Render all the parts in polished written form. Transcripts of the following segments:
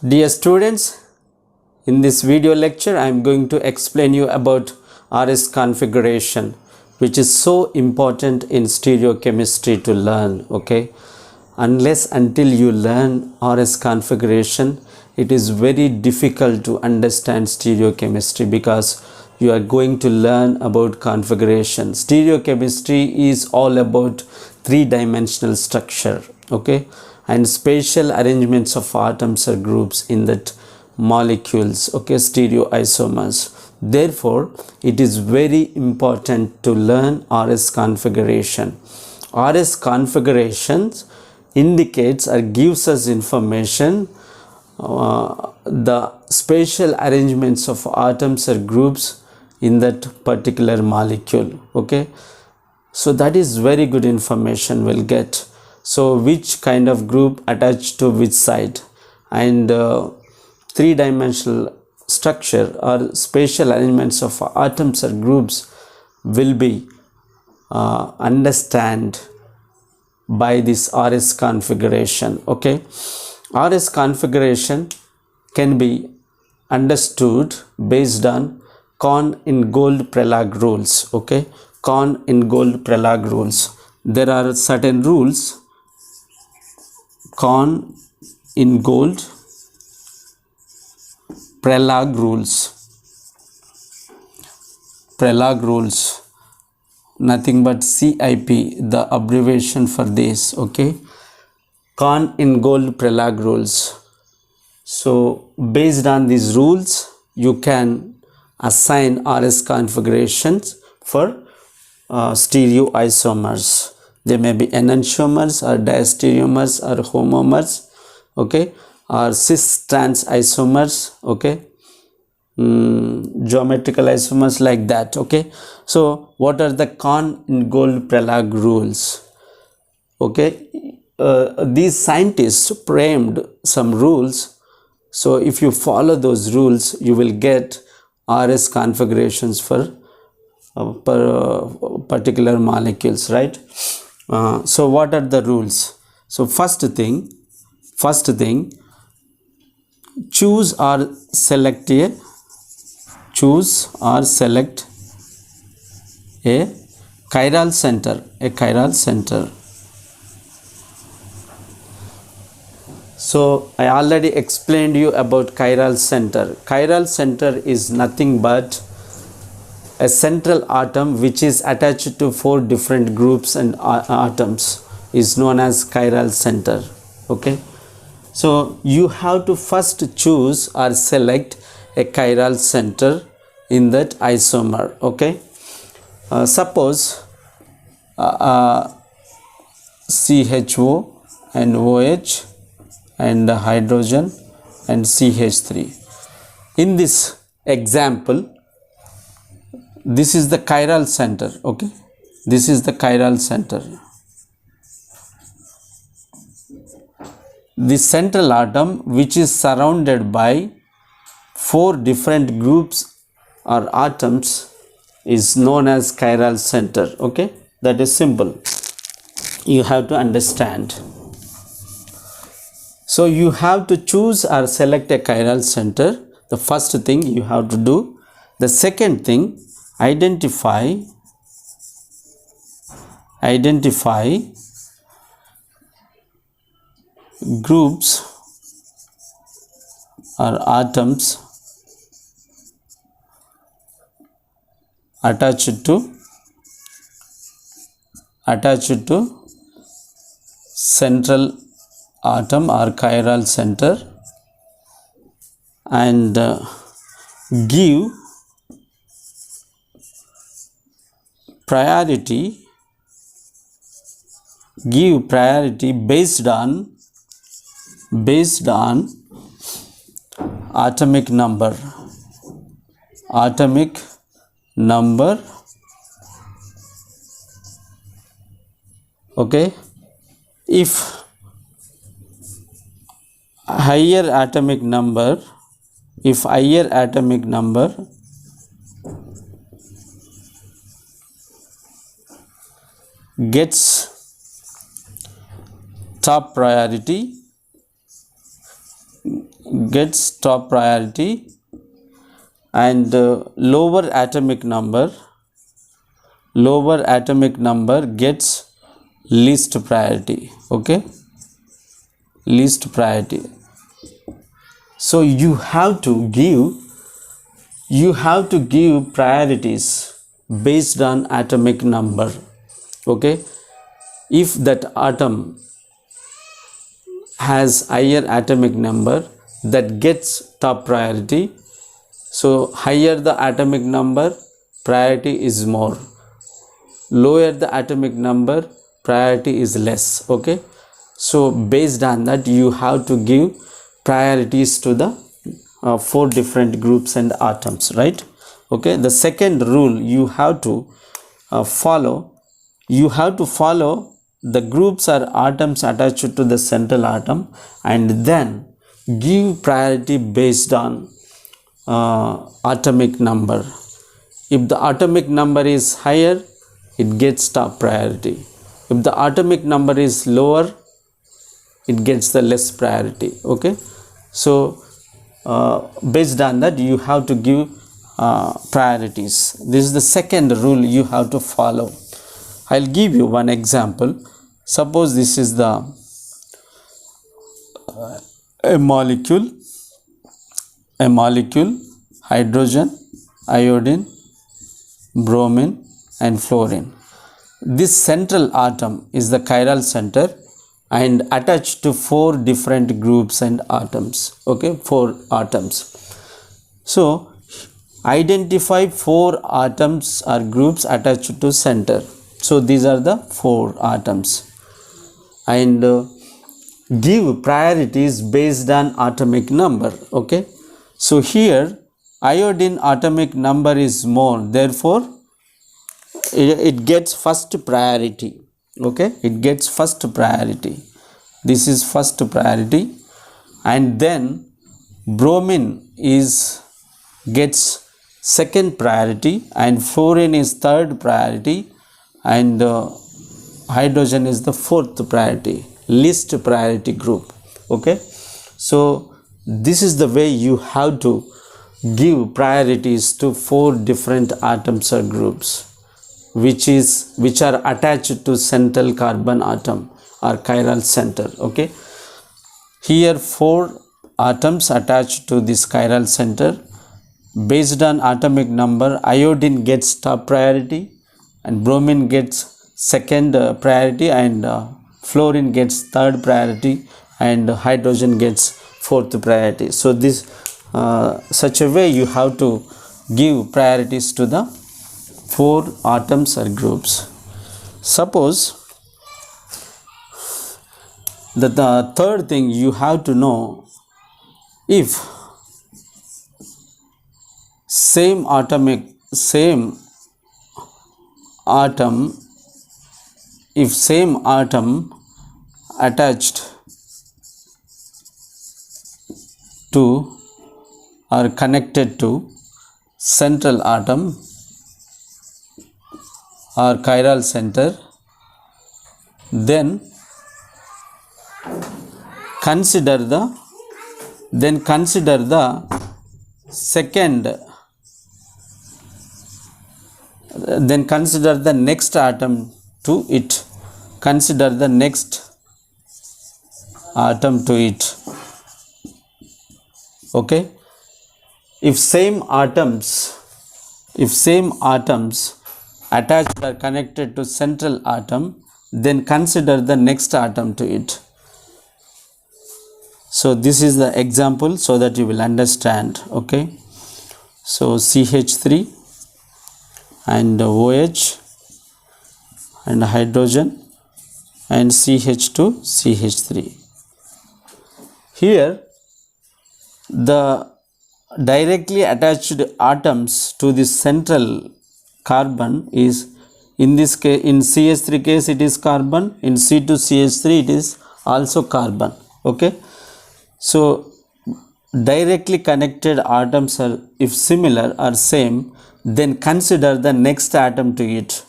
Dear students, in this video lecture I am going to explain you about RS configuration, which is so important in stereochemistry to learn. Okay, until you learn RS configuration, it is very difficult to understand stereochemistry because you are going to learn about configuration. Stereochemistry is all about three-dimensional structure, okay, and spatial arrangements of atoms or groups in that molecules, okay, stereoisomers. Therefore, it is very important to learn RS configuration. RS configurations indicates or gives us information the spatial arrangements of atoms or groups in that particular molecule. Okay, so that is very good information we'll get. So which kind of group attached to which side, and three-dimensional structure or spatial arrangements of atoms or groups will be understand by this RS configuration. Okay, RS configuration can be understood based on Kohn-Ingold-Prelog rules. Okay, Kohn-Ingold-Prelog rules. There are certain rules. Kohn-Ingold-Prelog rules. Nothing but CIP, the abbreviation for this. Okay, Kohn-Ingold-Prelog rules. So based on these rules, you can assign RS configurations for stereoisomers. They may be enantiomers or diastereomers or homomers, okay, or cis trans isomers, okay, geometrical isomers, like that. Okay, so what are the Kohn-Ingold-Prelog rules? Okay, these scientists framed some rules. So if you follow those rules, you will get RS configurations for particular molecules, right? So what are the rules? So first thing, choose or select a chiral center. So I already explained you about chiral center. Chiral center is nothing but a central atom which is attached to four different groups and atoms is known as chiral center. Okay, so you have to first choose or select a chiral center in that isomer. Okay, suppose CHO and OH and hydrogen and CH3. In this example, this is the chiral center. Okay, this is the chiral center. The central atom, which is surrounded by four different groups or atoms, is known as chiral center. Okay, that is simple. You have to understand. So you have to choose or select a chiral center. The first thing you have to do. The second thing, identify groups or atoms attached to central atom or chiral center, and give priority based on atomic number. Okay, if higher atomic number gets top priority, gets top priority, and lower atomic number gets least priority. Okay, least priority. So you have to give priorities based on atomic number. Okay, if that atom has higher atomic number, that gets top priority. So higher the atomic number, priority is more. Lower the atomic number, priority is less. Okay, so based on that, you have to give priorities to the 4 different groups and atoms, right? Okay, the second rule you have to follow, the groups or atoms attached to the central atom, and then give priority based on atomic number. If the atomic number is higher, it gets top priority. If the atomic number is lower, it gets the less priority. Okay, so based on that, you have to give priorities. This is the second rule you have to follow. I'll give you one example. Suppose this is the a molecule, hydrogen, iodine, bromine and fluorine. This central atom is the chiral center and attached to 4 different groups and atoms. Okay, 4 atoms. So identify 4 atoms or groups attached to center. So these are the 4 atoms, and give priorities based on atomic number. Okay, so here iodine atomic number is more, therefore it gets first priority. Okay, it gets first priority. This is first priority, and then bromine gets second priority, and fluorine is third priority, and hydrogen is the 4th priority, least priority group. Okay, so this is the way you have to give priorities to 4 different atoms or groups which are attached to central carbon atom or chiral center. Okay, here 4 atoms attached to this chiral center. Based on atomic number, iodine gets top priority, and bromine gets second priority, and fluorine gets third priority, and hydrogen gets 4th priority. So this such a way you have to give priorities to the 4 atoms or groups. Suppose that the third thing you have to know, if same atom attached to or connected to central atom or chiral center, then consider the next atom to it. Consider the next atom to it. Okay, if same atoms attached or connected to central atom, then consider the next atom to it. So this is the example so that you will understand. Okay, so CH3 and OH and hydrogen and CH2 CH3. Here the directly attached atoms to the central carbon is, in this case, in CH3 case it is carbon, in C2CH3 it is also carbon. Okay, so directly connected atoms are, if similar or same, then consider the next atom to it.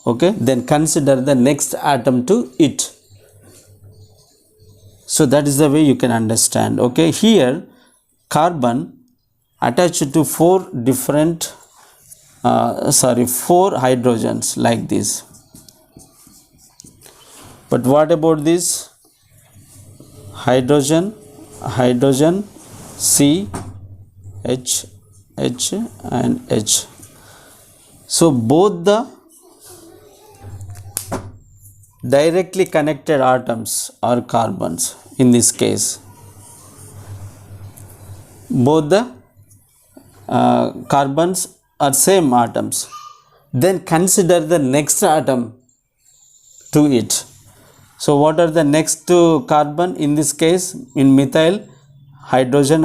Okay, then consider the next atom to it. So that is the way you can understand. Okay, here carbon attached to four hydrogens like this. But what about this hydrogen C, H and H? So both the directly connected atoms are carbons. In this case, both the carbons are same atoms. Then consider the next atom to it. So what are the next two carbon? In this case, in methyl, hydrogen.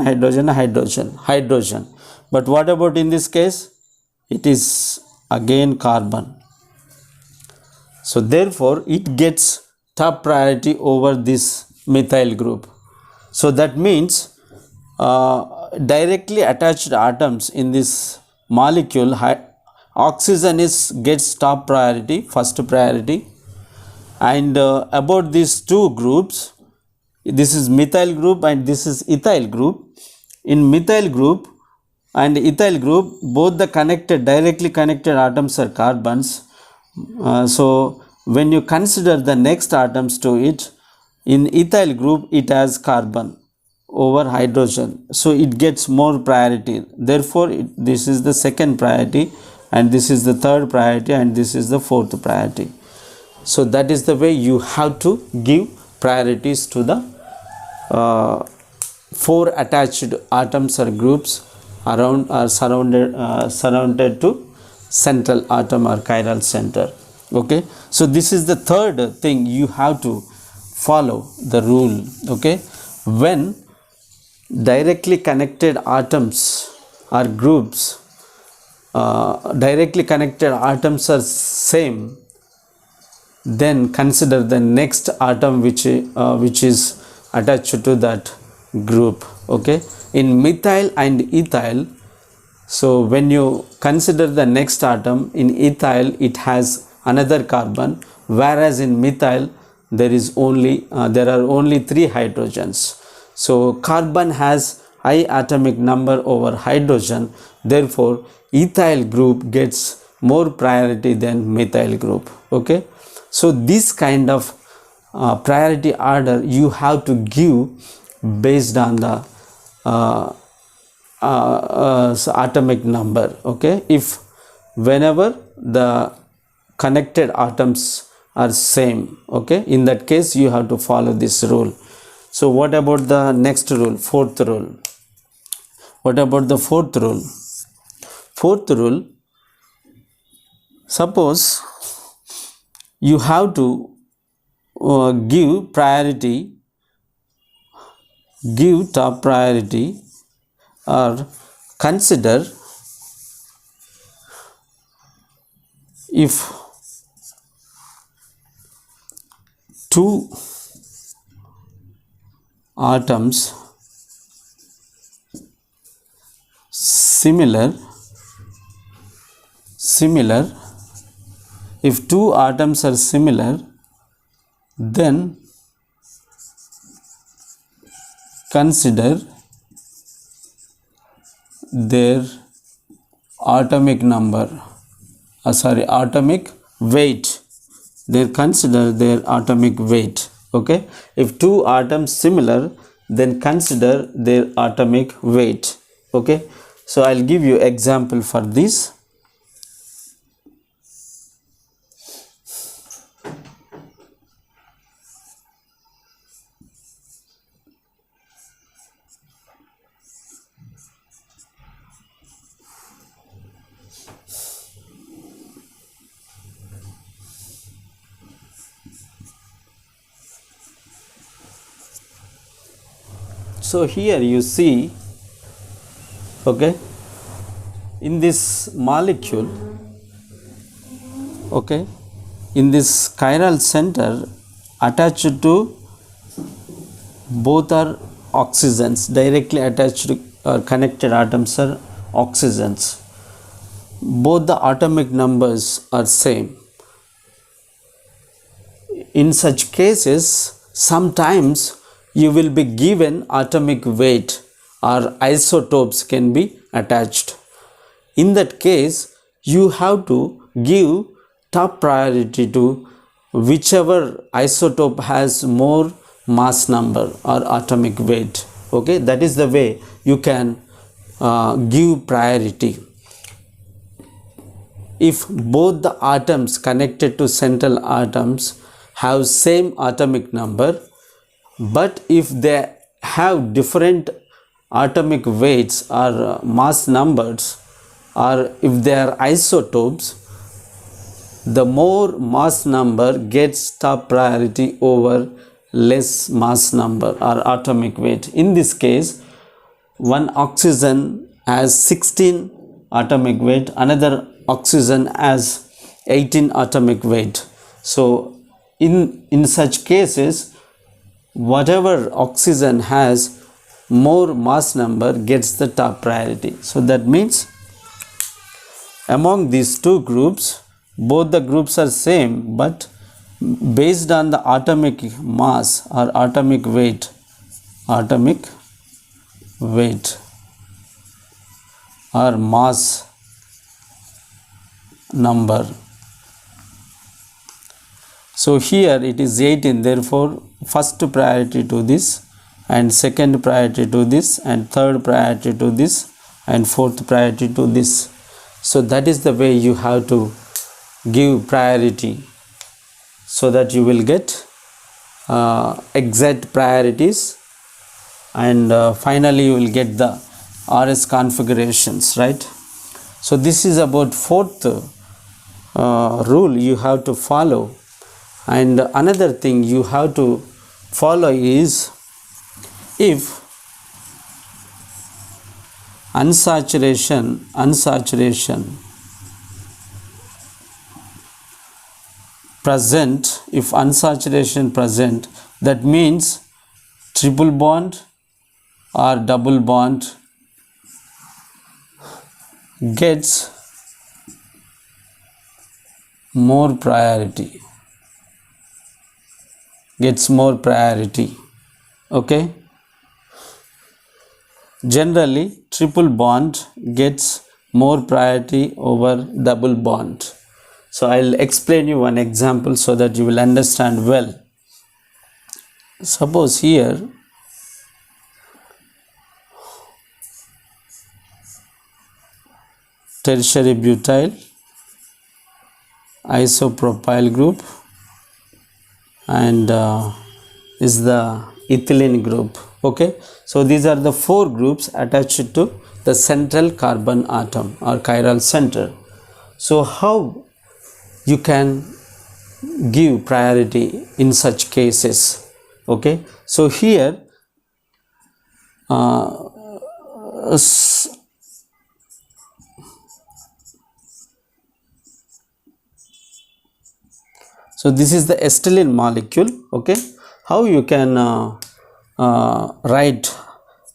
But what about in this case? It is again carbon. So therefore it gets top priority over this methyl group. So that means directly attached atoms in this molecule, oxygen gets top priority, first priority. And about these two groups, this is methyl group and this is ethyl group. In methyl group and ethyl group, both the directly connected atoms are carbons. So when you consider the next atoms to it, in ethyl group it has carbon over hydrogen, so it gets more priority. Therefore this is the second priority, and this is the third priority, and this is the fourth priority. So that is the way you have to give priorities to the four attached atoms or groups around or surrounded to central atom or chiral center. Okay, so this is the third thing you have to follow the rule. Okay, when directly connected atoms or groups, directly connected atoms are same, then consider the next atom which is attached to that group. Okay, in methyl and ethyl, so when you consider the next atom, in ethyl it has another carbon, whereas in methyl there are only 3 hydrogens. So carbon has high atomic number over hydrogen, therefore ethyl group gets more priority than methyl group. Okay, so this kind of priority order you have to give based on the atomic number. Okay, if whenever the connected atoms are same, okay, in that case you have to follow this rule. So what about the next rule, fourth rule? What about the fourth rule? Fourth rule, suppose you have to give top priority, or consider if two atoms similar, if two atoms are similar, then consider their atomic number, atomic weight. They consider their atomic weight. Okay, if two atoms similar, then consider their atomic weight. Okay, so I'll give you example for this. So here you see, okay, in this molecule, okay, in this chiral center attached to both are oxygens, directly attached or connected atoms are oxygens. Both the atomic numbers are same. In such cases, sometimes you will be given atomic weight or isotopes can be attached. In that case, you have to give top priority to whichever isotope has more mass number or atomic weight. Okay, that is the way you can give priority. If both the atoms connected to central atoms have same atomic number, but if they have different atomic weights or mass numbers, or if they are isotopes, the more mass number gets top priority over less mass number or atomic weight. In this case, one oxygen has 16 atomic weight, another oxygen has 18 atomic weight. So in such cases, whatever oxygen has more mass number gets the top priority. So that means among these two groups, both the groups are same, but based on the atomic mass or atomic weight or mass number. So here it is 18, therefore first priority to this, and second priority to this, and third priority to this, and fourth priority to this. So that is the way you have to give priority, so that you will get exact priorities, and finally you will get the RS configurations, right? So this is about fourth rule you have to follow. And another thing you have to follow is, if unsaturation present, that means triple bond or double bond gets more priority. Okay, generally triple bond gets more priority over double bond. So I'll explain you one example so that you will understand well. Suppose here tertiary butyl isopropyl group, and is the ethylene group. Okay, so these are the four groups attached to the central carbon atom or chiral center. So how you can give priority in such cases? Okay, so here so this is the acetylene molecule. Okay, how you can write?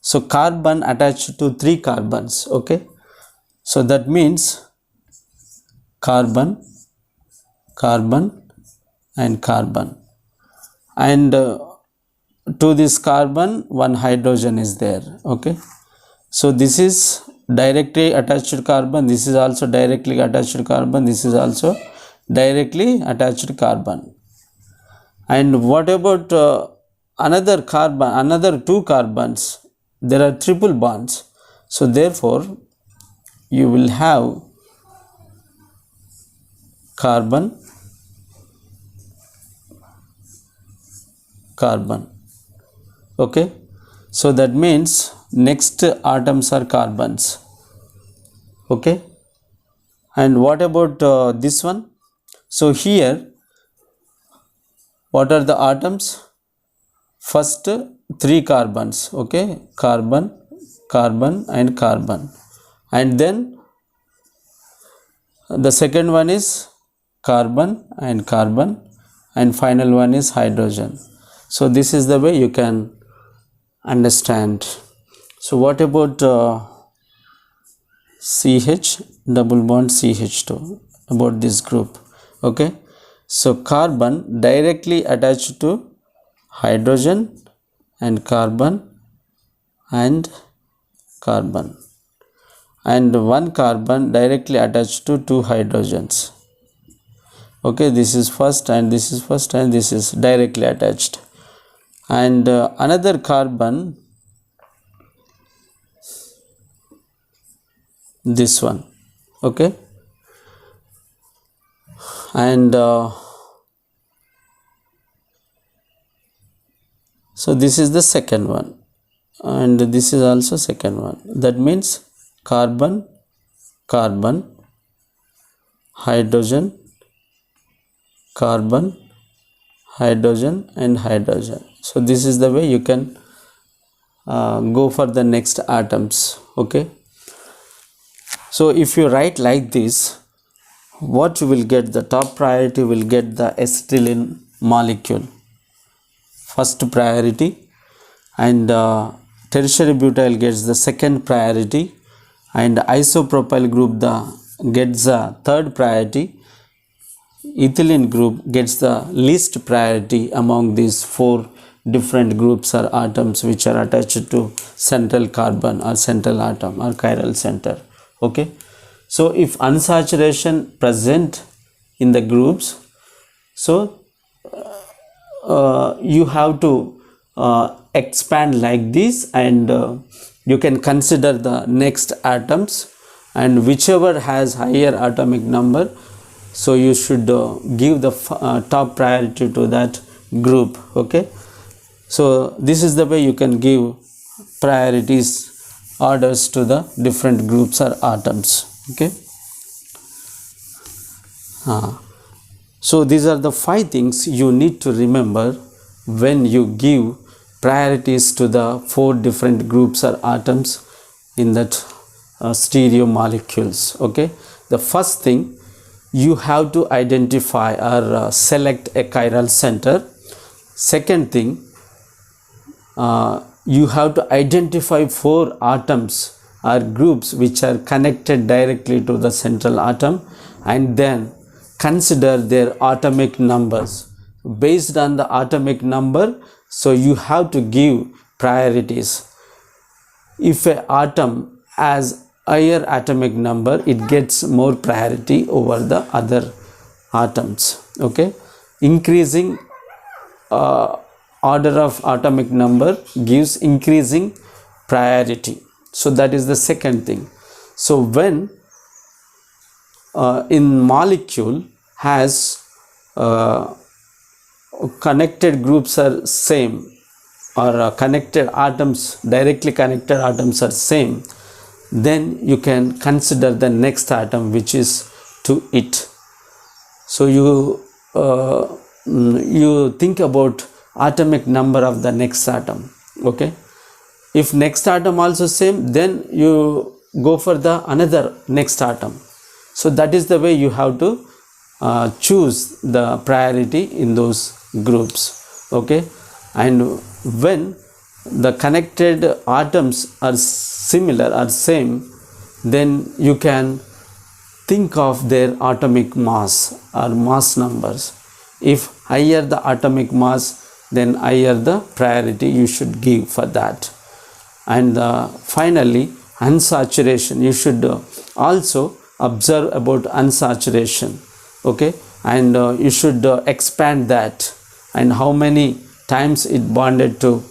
So carbon attached to 3 carbons. Okay, so that means carbon, and carbon, and to this carbon one hydrogen is there. Okay, so this is directly attached carbon, this is also directly attached carbon, this is also directly attached carbon. And what about another carbon, another 2 carbons? There are triple bonds, so therefore you will have carbon, okay, so that means next atoms are carbons. Okay, and what about this one? So here what are the atoms? First 3 carbons. Okay, carbon, and carbon, and then the second one is carbon, and final one is hydrogen. So this is the way you can understand. So what about CH, double bond CH2, about this group? Okay, so carbon directly attached to hydrogen, and carbon, and carbon, and one carbon directly attached to two hydrogens. Okay, this is first and this is first and this is directly attached, and another carbon, this one. Okay, and so this is the second one, and this is also second one. That means carbon, carbon, hydrogen, carbon, hydrogen, and hydrogen. So this is the way you can go for the next atoms. Okay, so if you write like this, what you will get, the top priority will get the acetylene molecule, first priority, and tertiary butyl gets the second priority, and isopropyl group gets the third priority. Ethylene group gets the least priority among these four different groups or atoms which are attached to central carbon or central atom or chiral center. Okay, so if unsaturation present in the groups, so you have to expand like this, and you can consider the next atoms, and whichever has higher atomic number, so you should give the top priority to that group. Okay, so this is the way you can give priorities, orders to the different groups or atoms. Okay, so these are the 5 things you need to remember when you give priorities to the 4 different groups or atoms in that stereo molecules. Okay, the first thing, you have to identify or select a chiral center. Second thing, you have to identify 4 atoms or groups which are connected directly to the central atom, and then consider their atomic numbers. Based on the atomic number, so you have to give priorities. If an atom has higher atomic number, it gets more priority over the other atoms. Okay, increasing order of atomic number gives increasing priority. So that is the second thing. So when in molecule has connected groups are same, or connected atoms, directly connected atoms are same, then you can consider the next atom which is to it. So you think about atomic number of the next atom. Okay, if next atom also same, then you go for the another next atom. So that is the way you have to choose the priority in those groups. Okay, and when the connected atoms are similar or same, then you can think of their atomic mass or mass numbers. If higher the atomic mass, then higher the priority you should give for that. And finally, unsaturation, you should also observe about unsaturation. Okay, and you should expand that, and how many times it bonded to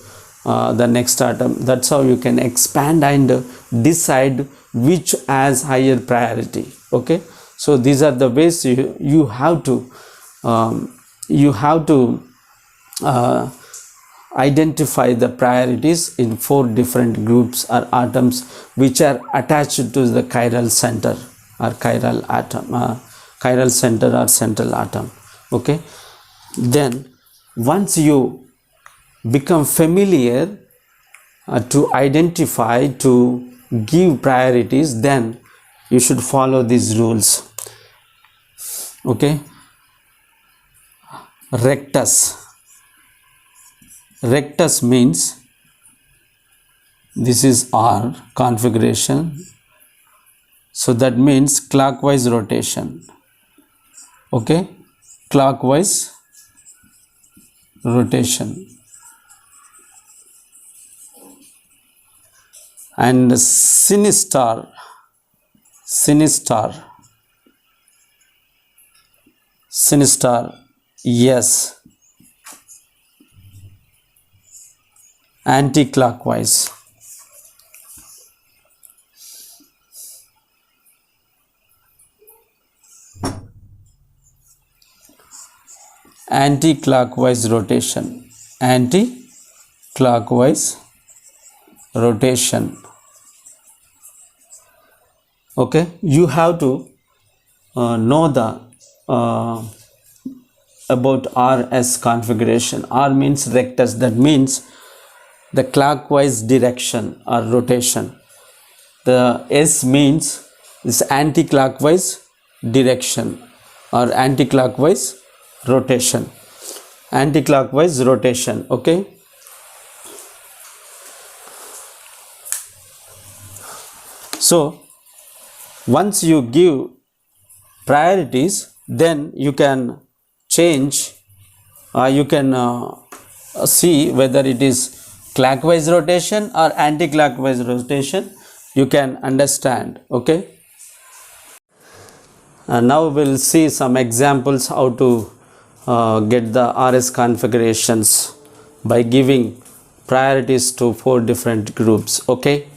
the next atom. That's how you can expand and decide which has higher priority. Okay, so these are the ways you have to identify the priorities in 4 different groups or atoms which are attached to the chiral center or chiral atom, chiral center or central atom. Okay, then once you become familiar to identify, to give priorities, then you should follow these rules. Okay, rectus means this is R configuration, so that means clockwise rotation. Okay, clockwise rotation. and sinister, yes, anti-clockwise. Anti-clockwise rotation, anti-clockwise rotation. Okay, you have to know the about RS configuration. R means rectus, that means the clockwise direction or rotation. The S means is anti-clockwise direction or anti-clockwise rotation. Anti-clockwise rotation. Okay. So once you give priorities, then you can change, you can see whether it is clockwise rotation or anti-clockwise rotation. You can understand. Okay. Now we'll see some examples how to get the RS configurations by giving priorities to 4 different groups. Okay.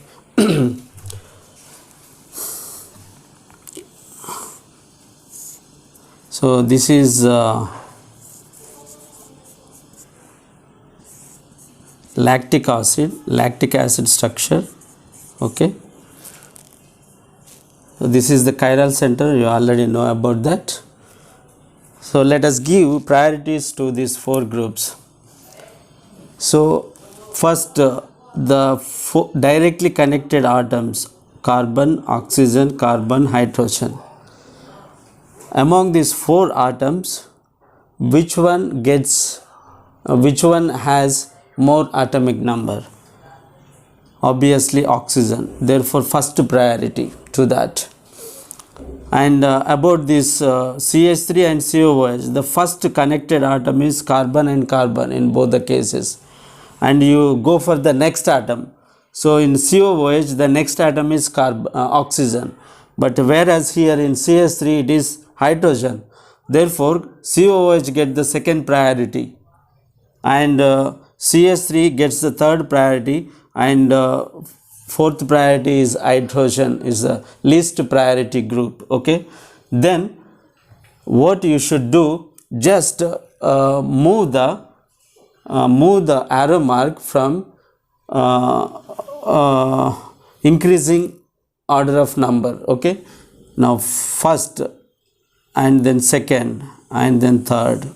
So this is lactic acid structure. Okay. So this is the chiral center, you already know about that. So let us give priorities to these 4 groups. So first the directly connected atoms, carbon, oxygen, carbon, hydrogen. Among these 4 atoms, which one has more atomic number? Obviously oxygen, therefore first priority to that. And about this CH3 and COOH, the first connected atom is carbon and carbon in both the cases, and you go for the next atom. So in COOH the next atom is oxygen, but whereas here in CH3 it is hydrogen, therefore COOH get the second priority and CH3 gets the third priority, and fourth priority is hydrogen, is the least priority group. Okay, then what you should do, just move the arrow mark from increasing order of number. Okay, now first and then second and then third.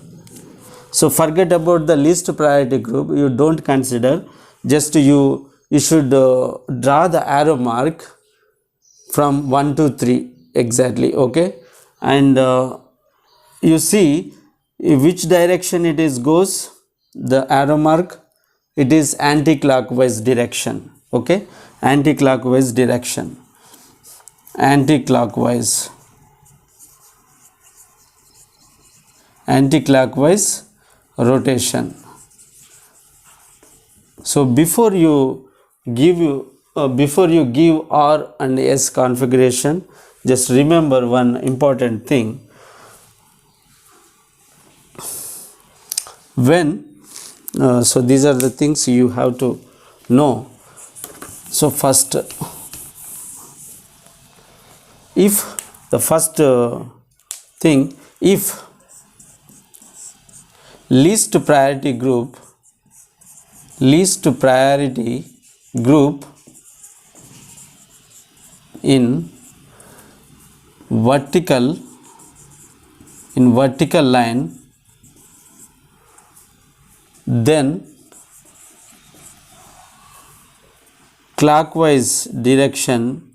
So forget about the least priority group, you don't consider, just you should draw the arrow mark from 1 to 3 exactly. Okay, and you see which direction it is goes, the arrow mark, it is anti-clockwise direction. Okay, anti-clockwise direction, anti-clockwise rotation. So before you give R and S configuration, just remember one important thing. When so these are the things you have to know. So first, if the first thing, if least priority group in vertical line, then clockwise direction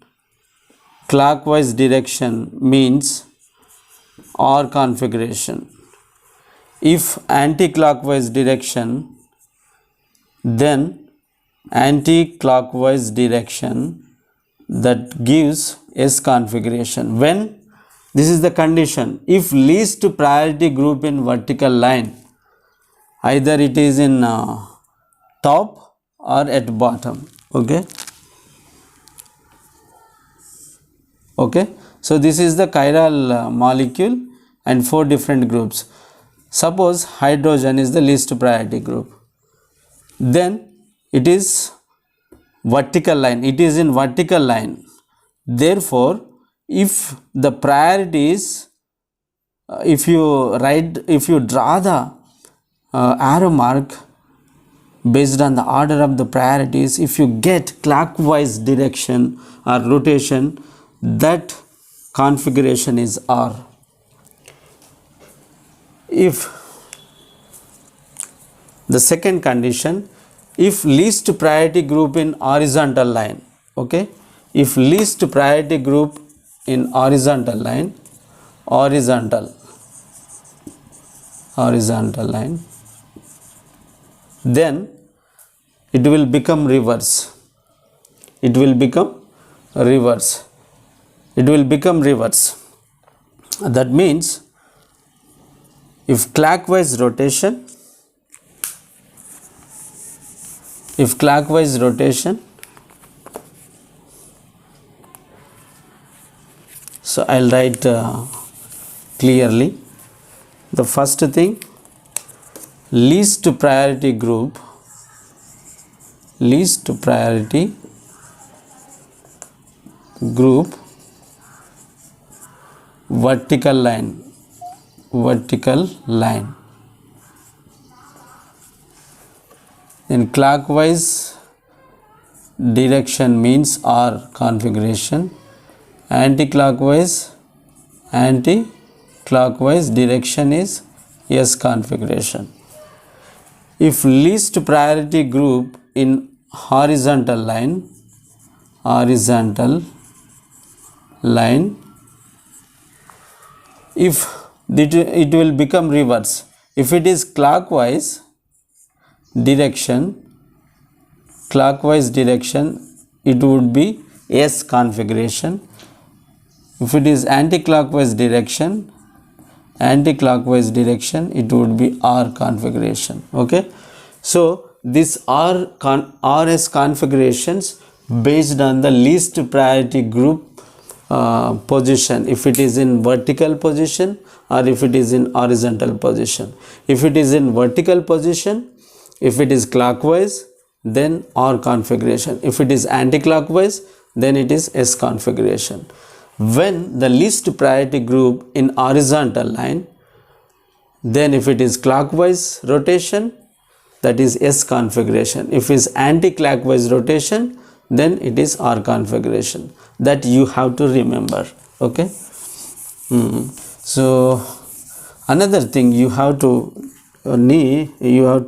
means R configuration. If anti-clockwise direction, then anti-clockwise direction, that gives S configuration. When this is the condition, if least priority group in vertical line, either it is in top or at bottom. Okay, Okay, so this is the chiral molecule and 4 different groups. Suppose hydrogen is the least priority group, then it is vertical line, it is in vertical line. Therefore, if the priority is if you draw the arrow mark based on the order of the priorities, if you get clockwise direction or rotation, that configuration is R. If the second condition, if least priority group in horizontal line, okay, if least priority group in horizontal line, horizontal line, then it will become reverse. It will become reverse. It will become reverse. That means if clockwise rotation, so I'll write clearly. The first thing, least priority group vertical line, then clockwise direction means R configuration, anti-clockwise direction is S configuration. If least priority group in horizontal line, if it will become reverse. If it is clockwise direction, it would be S configuration. If it is anti-clockwise direction, it would be R configuration. Okay, so this RS configurations based on the least priority group position, if it is in vertical position or if it is in horizontal position. If it is in vertical position, if it is clockwise, then R configuration. If it is anti-clockwise, then it is S configuration. When the least priority group in horizontal line, then if it is clockwise rotation, that is S configuration. If it is anti-clockwise rotation, then it is R configuration. That you have to remember. Okay. So another thing you have to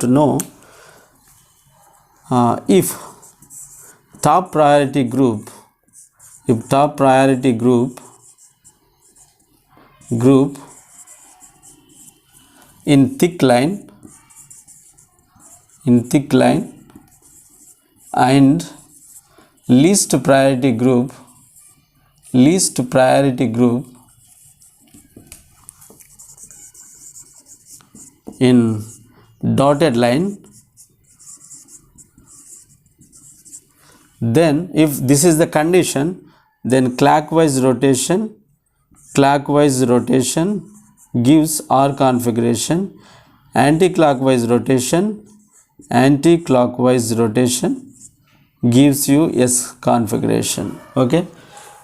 know, if top priority group in thick line and least priority group in dotted line, then if this is the condition, then clockwise rotation gives R configuration, anti-clockwise rotation gives you S configuration. Okay,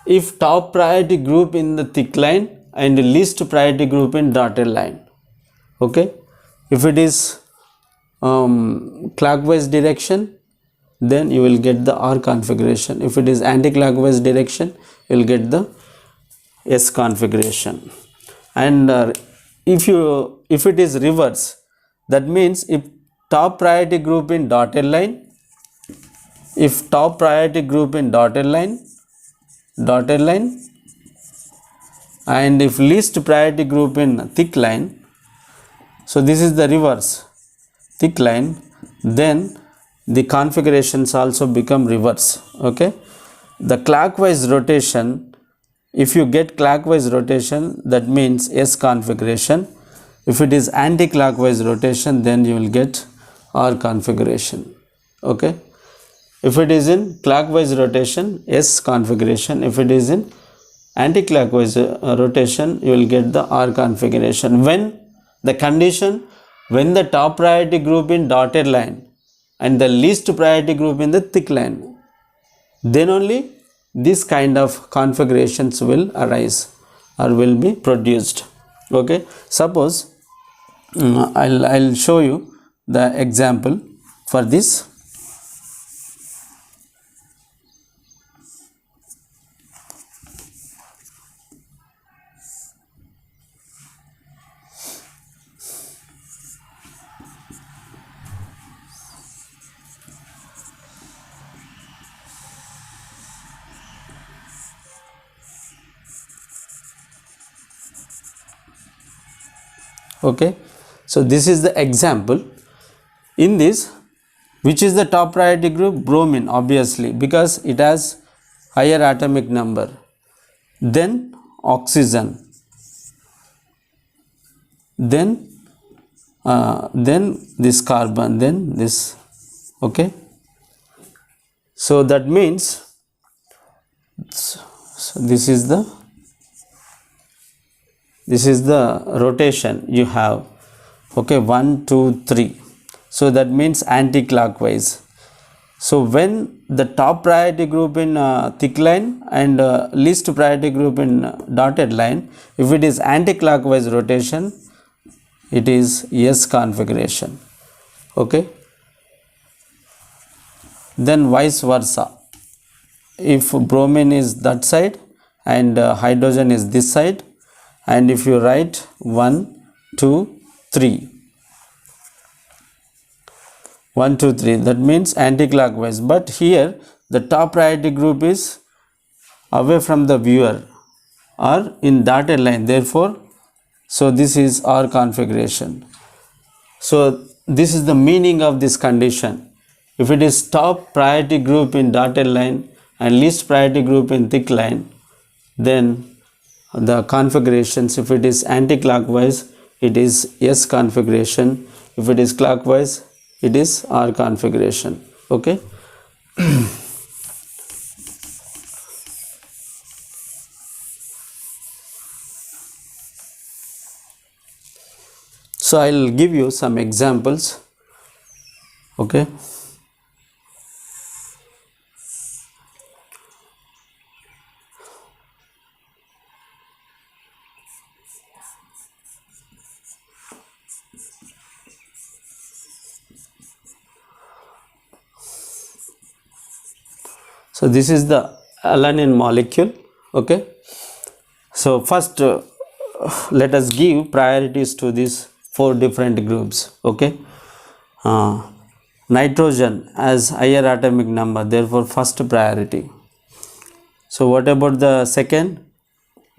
if top priority group in the thick line and least priority group in dotted line, okay, if it is clockwise direction, then you will get the R configuration. If it is anti-clockwise direction, you will get the S configuration. And if it is reverse, that means if top priority group in dotted line, and if least priority group in thick line, so this is the reverse, thick line, then the configurations also become reverse. Okay, the clockwise rotation, if you get clockwise rotation, that means S configuration. If it is anti-clockwise rotation, then you will get R configuration. Okay, if it is in clockwise rotation, S configuration. If it is in anti-clockwise rotation, you will get the R configuration. When the condition, when the top priority group in dotted line and the least priority group in the thick line, then only this kind of configurations will arise or will be produced. Okay, suppose I'll show you the example for this. Okay, so this is the example. In this, which is the top priority group? Bromine, obviously, because it has higher atomic number. Then oxygen, then this carbon, then this. Okay, so that means, so this is the rotation you have. Okay, 1 2 3, so that means anti-clockwise. So when the top priority group in thick line and least priority group in dotted line, if it is anti-clockwise rotation, it is S configuration. Okay, then vice versa. If bromine is that side and hydrogen is this side, and if you write 1 2 3, 1 2 3, that means anti-clockwise. But here the top priority group is away from the viewer or in dotted line, therefore, so this is R configuration. So this is the meaning of this condition. If it is top priority group in dotted line and least priority group in thick line, then the configurations, if it is anti-clockwise, it is S configuration. If it is clockwise, it is R configuration. Okay. So I'll give you some examples. Okay. So this is the alanine molecule. Okay, so first let us give priorities to these 4 different groups. Okay, nitrogen has higher atomic number, therefore first priority. So what about the second?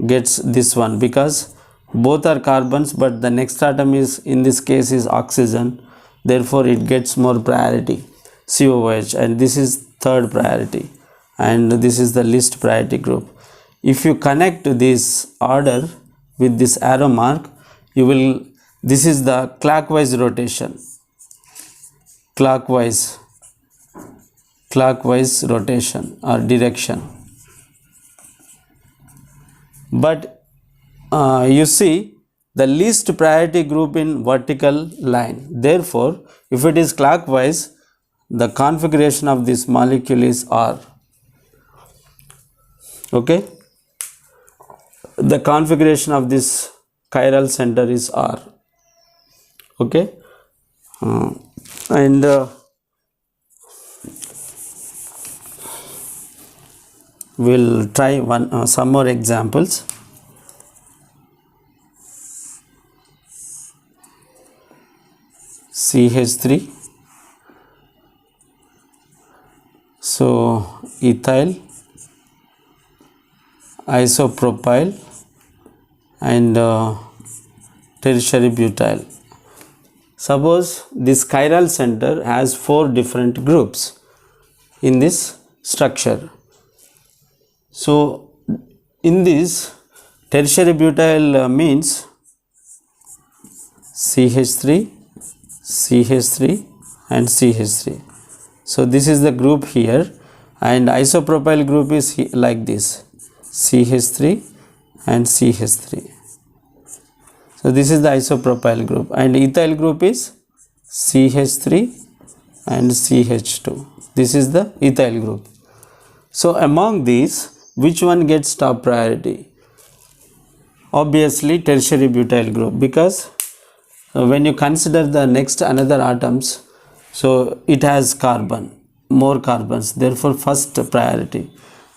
Gets this one, because both are carbons but the next atom is, in this case, is oxygen, therefore it gets more priority, COOH, and this is third priority, and this is the least priority group. If you connect this order with this arrow mark, you will, this is the clockwise rotation, clockwise rotation or direction. But you see the least priority group in vertical line, therefore if it is clockwise, the configuration of this molecule is R. Okay, the configuration of this chiral center is R. Okay, and we'll try some more examples. CH3, so ethyl, isopropyl, and tertiary butyl. Suppose this chiral center has 4 different groups in this structure. So in this tertiary butyl means CH3, CH3 and CH3. So this is the group here, and isopropyl group is like this, CH3 and CH3. So this is the isopropyl group, and ethyl group is CH3 and CH2. This is the ethyl group. So among these, which one gets top priority? Obviously tertiary butyl group, because when you consider the next another atoms, so it has carbon, more carbons, therefore first priority,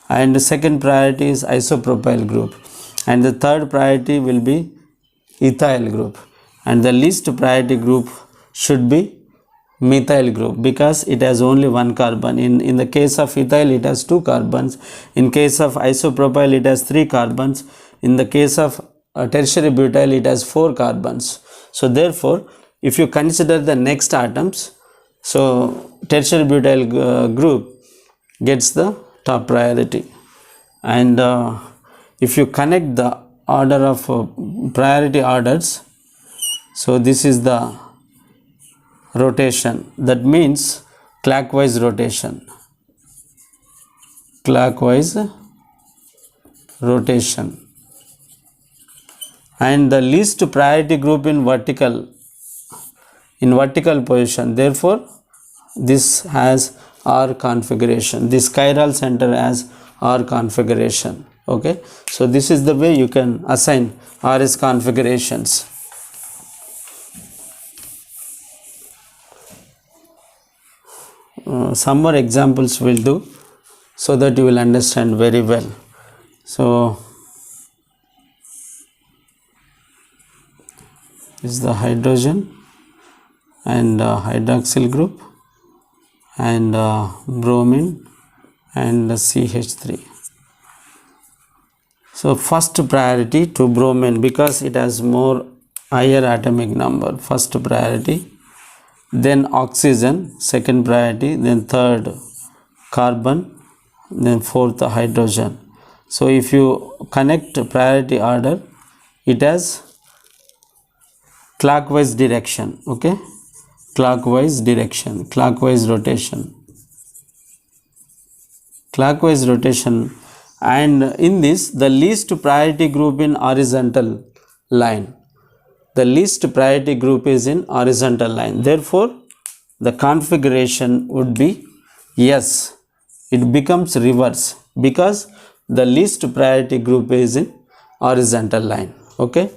and the second priority is isopropyl group, and the third priority will be ethyl group, and the least priority group should be methyl group, because it has only one carbon. In the case of ethyl it has two carbons, in case of isopropyl it has three carbons, in the case of tertiary butyl it has four carbons. So therefore if you consider the next atoms, so tertiary butyl group gets the top priority, and if you connect the order of priority orders, so this is the rotation, that means clockwise rotation, and the least priority group in vertical position, therefore this has R configuration, this chiral center has R configuration. Okay, so this is the way you can assign RS configurations. Some more examples will do, so that you will understand very well. So this is the hydrogen and hydroxyl group, and bromine and CH3. So first priority to bromine, because it has more higher atomic number, first priority, then oxygen second priority, then third carbon, then fourth hydrogen. So if you connect priority order, it has clockwise direction. Okay, clockwise direction, clockwise rotation, and in this the least priority group in horizontal line, the least priority group is in horizontal line, therefore the configuration would be S. It becomes reverse because the least priority group is in horizontal line. Okay,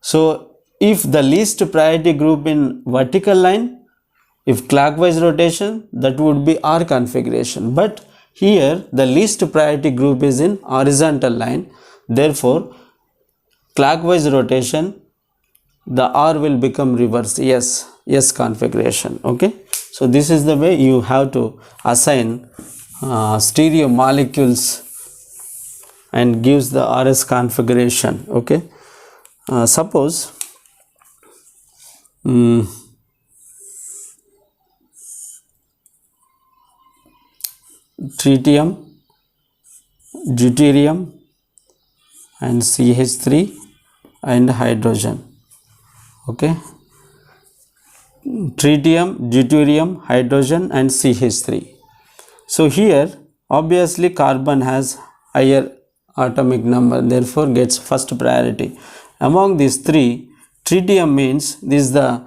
so if the least priority group in vertical line, if clockwise rotation, that would be R configuration, but here the least priority group is in horizontal line, therefore clockwise rotation, the R will become reverse, S configuration. Okay, so this is the way you have to assign stereo molecules and gives the RS configuration. Okay, suppose tritium, deuterium and CH3 and hydrogen. Okay, tritium, deuterium, hydrogen and CH3. So here obviously carbon has higher atomic number, therefore gets first priority. Among these three, tritium means this is the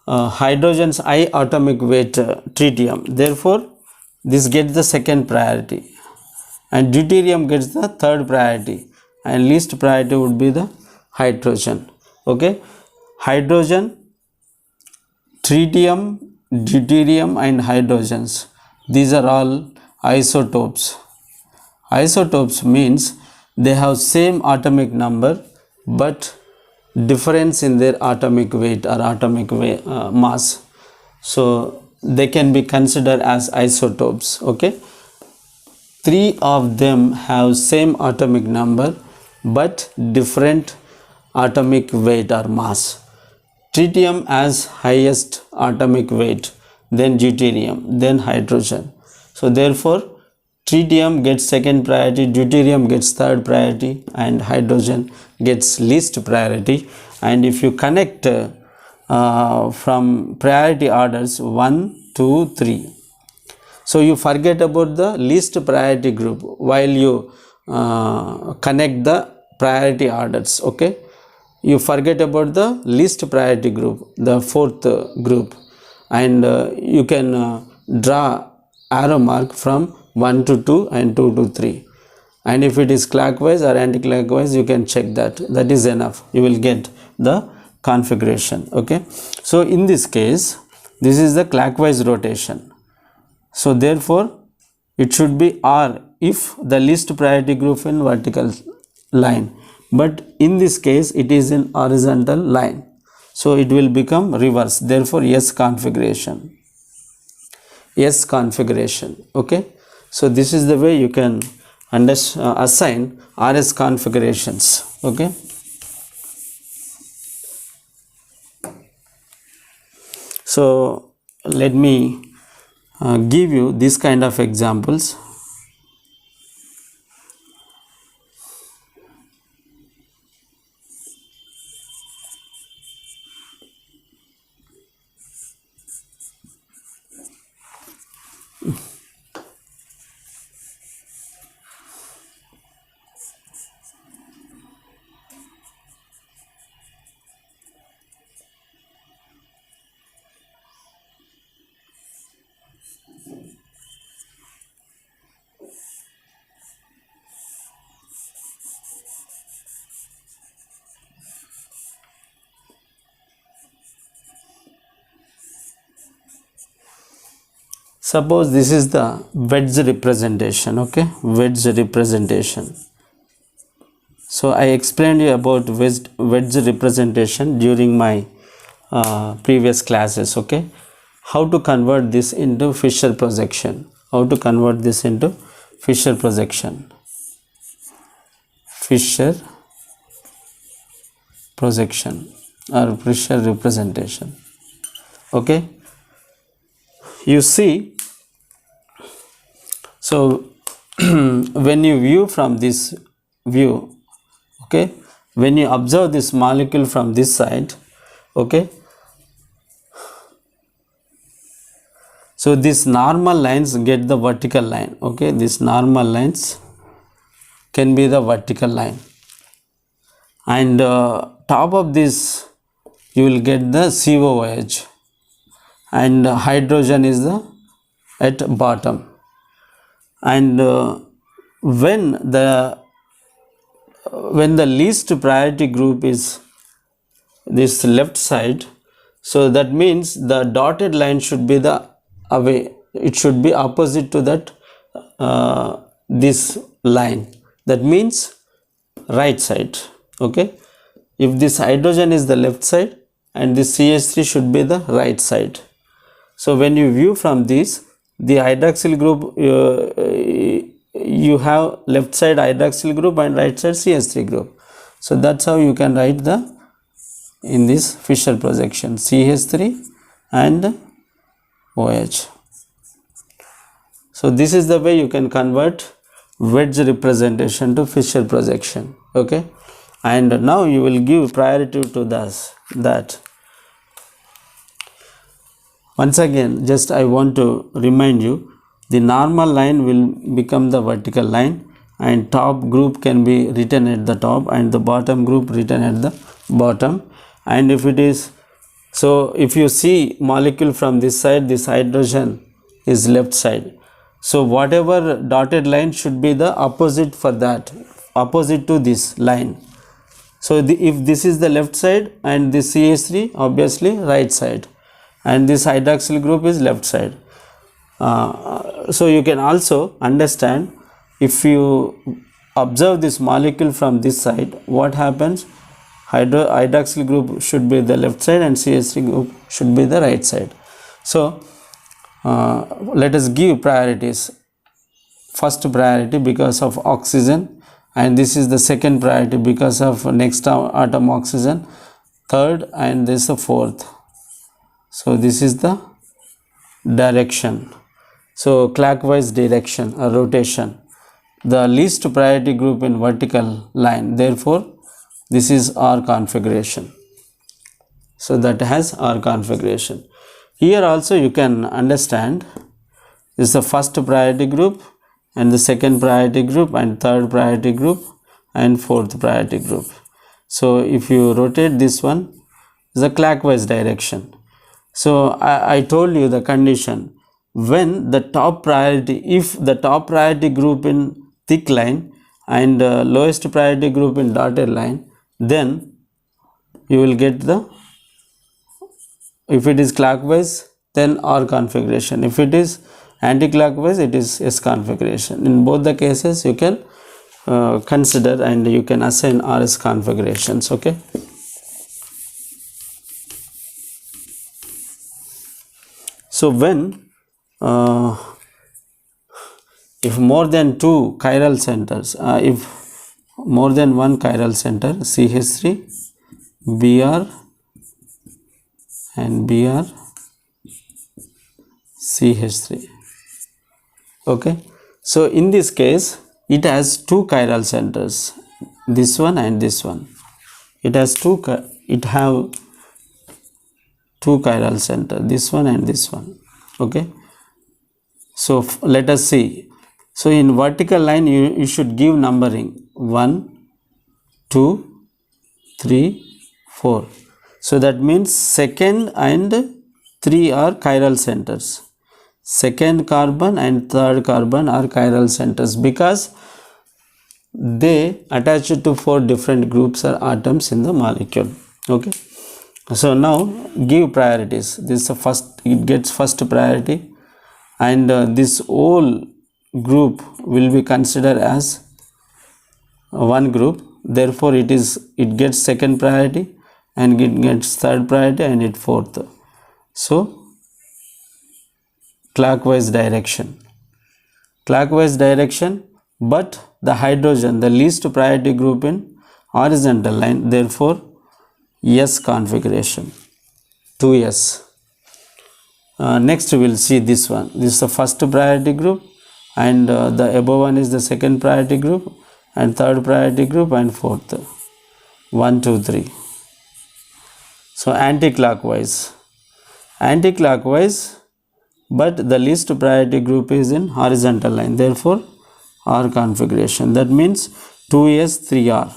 hydrogen's high atomic weight tritium, therefore this gets the second priority, and deuterium gets the third priority, and least priority would be the hydrogen. Okay, hydrogen, tritium, deuterium and hydrogens, these are all isotopes. Isotopes means they have same atomic number but difference in their atomic weight or atomic mass, so they can be considered as isotopes. Okay, three of them have same atomic number but different atomic weight or mass. Tritium has highest atomic weight, then deuterium, then hydrogen. So therefore tritium gets second priority, deuterium gets third priority and hydrogen gets least priority. And if you connect from priority orders 1, 2, 3, So you forget about the least priority group while you connect the priority orders. Okay, you forget about the least priority group, the fourth group, and you can draw arrow mark from 1 to 2 and 2 to 3, and if it is clockwise or anti-clockwise, you can check that. That is enough. You will get the configuration. Okay, so in this case, this is the clockwise rotation. So therefore it should be R if the least priority group in vertical line, but in this case it is in horizontal line, so it will become reverse. Therefore S configuration. Okay, so this is the way you can assign RS configurations. Okay, so let me give you this kind of examples. Suppose this is the wedge representation. Okay, wedge representation. So I explained you about wedge representation during my previous classes. Okay, how to convert this into Fisher projection. Fisher projection or Fisher representation. Okay, you see, so when you view from this view, okay, when you observe this molecule from this side, okay, so these normal lines get the vertical line. Okay, these normal lines can be the vertical line, and top of this you will get the COOH, and hydrogen is the at bottom. And when the least priority group is this left side, so that means the dotted line should be the away, it should be opposite to that this line, that means right side. Okay, if this hydrogen is the left side and this CH3 should be the right side. So when you view from this, the hydroxyl group, you have left side hydroxyl group and right side CH3 group. So that's how you can write the in this Fisher projection, CH3 and OH. So this is the way you can convert wedge representation to Fisher projection. Okay, and now you will give priority to that. Once again, just I want to remind you, the normal line will become the vertical line, and top group can be written at the top and the bottom group written at the bottom. And if it is, so if you see molecule from this side, this hydrogen is left side, so whatever dotted line should be the opposite for that, opposite to this line. So if this is the left side and this CH3 obviously right side, and this hydroxyl group is left side. So you can also understand, if you observe this molecule from this side, what happens, hydroxyl group should be the left side and CH3 group should be the right side. So let us give priorities. First priority because of oxygen, and this is the second priority because of next atom oxygen, third, and this is the fourth. So this is the direction. So clockwise direction or rotation, the least priority group in vertical line, therefore this is R configuration. So that has R configuration. Here also you can understand, This is the first priority group, and the second priority group, and third priority group, and fourth priority group. So if you rotate this one, is a clockwise direction. So I told you the condition, when the top priority, if the top priority group in thick line and lowest priority group in dotted line, then you will get the, if it is clockwise, then R configuration. If it is anti-clockwise, it is S configuration. In both the cases, you can consider and you can assign RS configurations. Okay. So when if more than two chiral centers, if more than one chiral center, CH3, Br and Br, CH3. Okay. So in this case, it has two chiral centers, this one and this one. It has two chiral center, this one and this one. Okay. So let us see. So in vertical line, you should give numbering 1, 2, 3, 4. So that means second and 3 are chiral centers. Second carbon and third carbon are chiral centers because they attach to 4 different groups or atoms in the molecule. Okay. So now give priorities. This is the first, it gets first priority, and this whole group will be considered as one group. Therefore it gets second priority, and it gets third priority, and it fourth. So clockwise direction, but the hydrogen, the least priority group in horizontal line, therefore S configuration, 2S. Next we will see this one. This is the first priority group, and the above one is the second priority group, and third priority group, and fourth. 1, 2, 3. So anti-clockwise, but the least priority group is in horizontal line, therefore R configuration. That means 2S, 3R.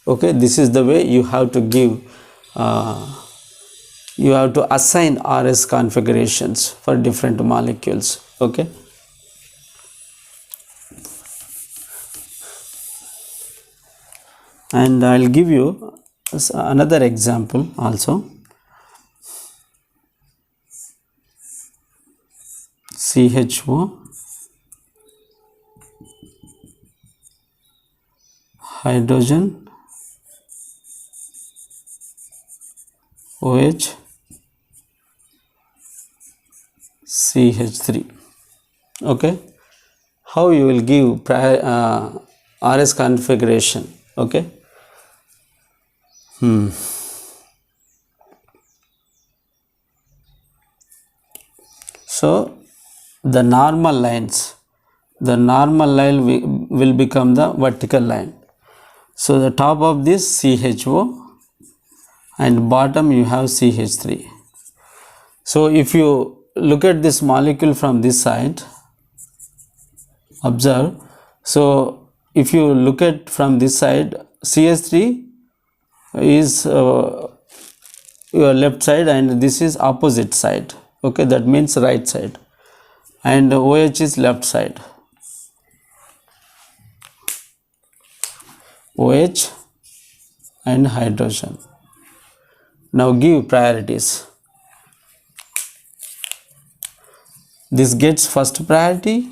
Okay, this is the way you have to give, you have to assign RS configurations for different molecules. Okay. And I will give you another example also. CHO, hydrogen, OH, CH3. Okay. How you will give RS configuration? Okay. So the normal lines, the normal line will become the vertical line. So the top of this CHO, and bottom you have CH3. So if you look at this molecule from this side, observe. So if you look at from this side, CH3 is your left side, and this is opposite side. Okay, that means right side, and OH is left side. OH and hydrogen. Now give priorities. This gets first priority,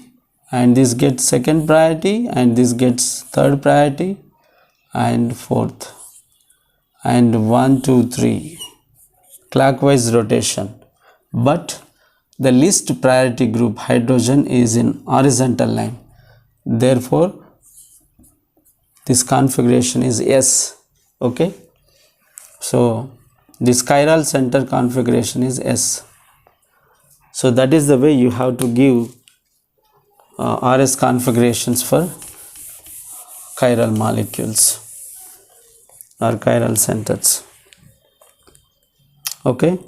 and this gets second priority, and this gets third priority, and fourth, and 1, 2, 3 clockwise rotation. But the least priority group, hydrogen, is in horizontal line, therefore this configuration is S. Okay. So this chiral center configuration is S. So that is the way you have to give RS configurations for chiral molecules or chiral centers. Okay.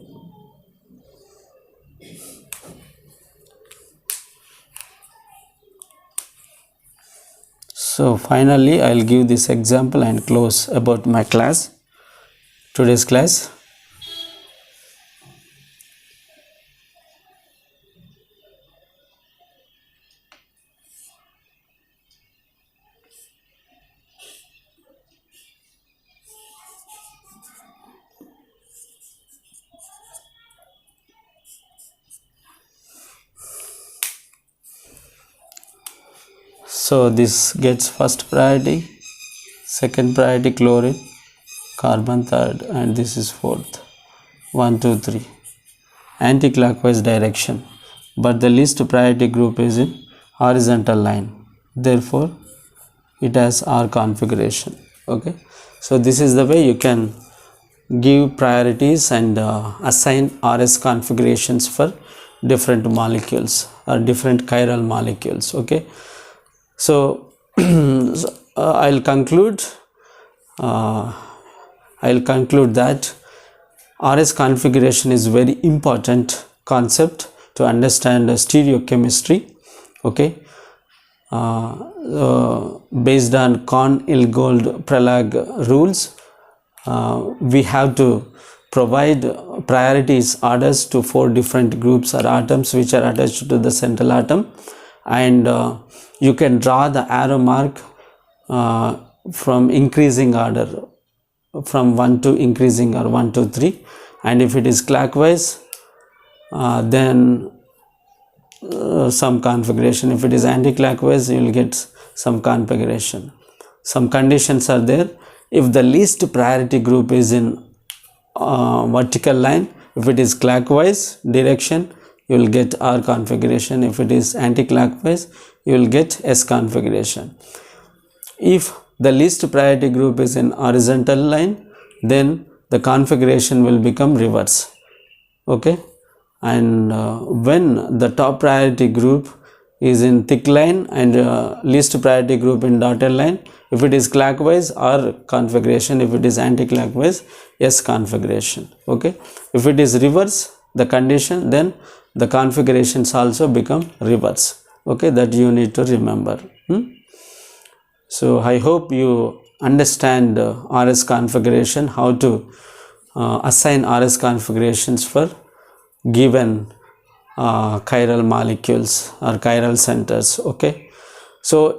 So finally I'll give this example and close about my class, today's class. So this gets first priority, second priority chlorine, carbon third, and this is fourth. 1, 2, 3. Anti-clockwise direction, but the least priority group is in horizontal line. Therefore, it has R configuration. Okay. So this is the way you can give priorities and assign RS configurations for different molecules or different chiral molecules. Okay. So I'll conclude that RS configuration is very important concept to understand stereochemistry. Okay. Based on Kohn-Ilgold-Pralag rules, we have to provide priorities orders to 4 different groups or atoms which are attached to the central atom, and you can draw the arrow mark from increasing order, from 1 to increasing, or 1 to 3, and if it is clockwise, then some configuration. If it is anti-clockwise, you will get some configuration. Some conditions are there. If the least priority group is in vertical line, if it is clockwise direction, you will get R configuration. If it is anti-clockwise, you will get S configuration. If the least priority group is in horizontal line, then the configuration will become reverse. Okay. And when the top priority group is in thick line and least priority group in dotted line, if it is clockwise, R configuration. If it is anti-clockwise, S configuration. Okay. If it is reverse the condition, then the configurations also become reverse. Okay, that you need to remember. So I hope you understand RS configuration, how to assign RS configurations for given chiral molecules or chiral centers. Okay. So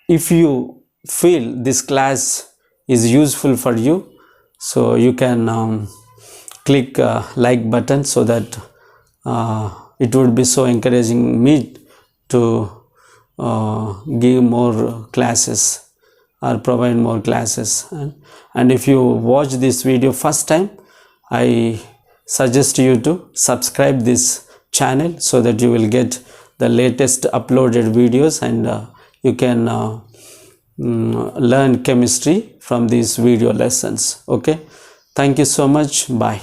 if you feel this class is useful for you, so you can click like button, so that it would be so encouraging me to give more classes or provide more classes. And if you watch this video first time, I suggest you to subscribe this channel so that you will get the latest uploaded videos, and you can learn chemistry from these video lessons. Okay. Thank you so much. Bye.